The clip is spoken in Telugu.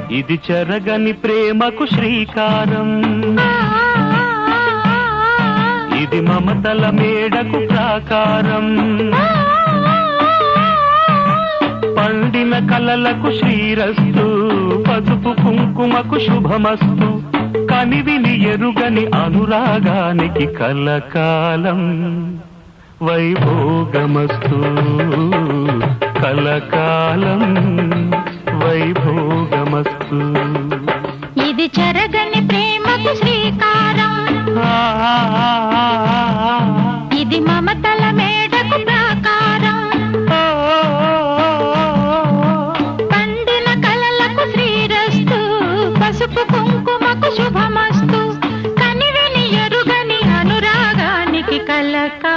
ఇది చెరగని ప్రేమకు శ్రీకారం, ఇది మమతల మేడకు ప్రాకారం, పండిన కలలకు శ్రీరస్తు, పసుపు కుంకుమకు శుభమస్తు, కనివిని ఎరుగని అనురాగానికి కలకాలం వైభోగమస్తు, కలకాలం వైభోగమస్తు. ఇది చెరగని ప్రేమకు శ్రీకారం, ఇది మమతల మేడకు ప్రాకారం, పండిన కలలకు శ్రీరస్తు, పసుపు కుంకుమకు శుభమస్తు, కనివిని ఎరుగని అనురాగానికి కలకాలం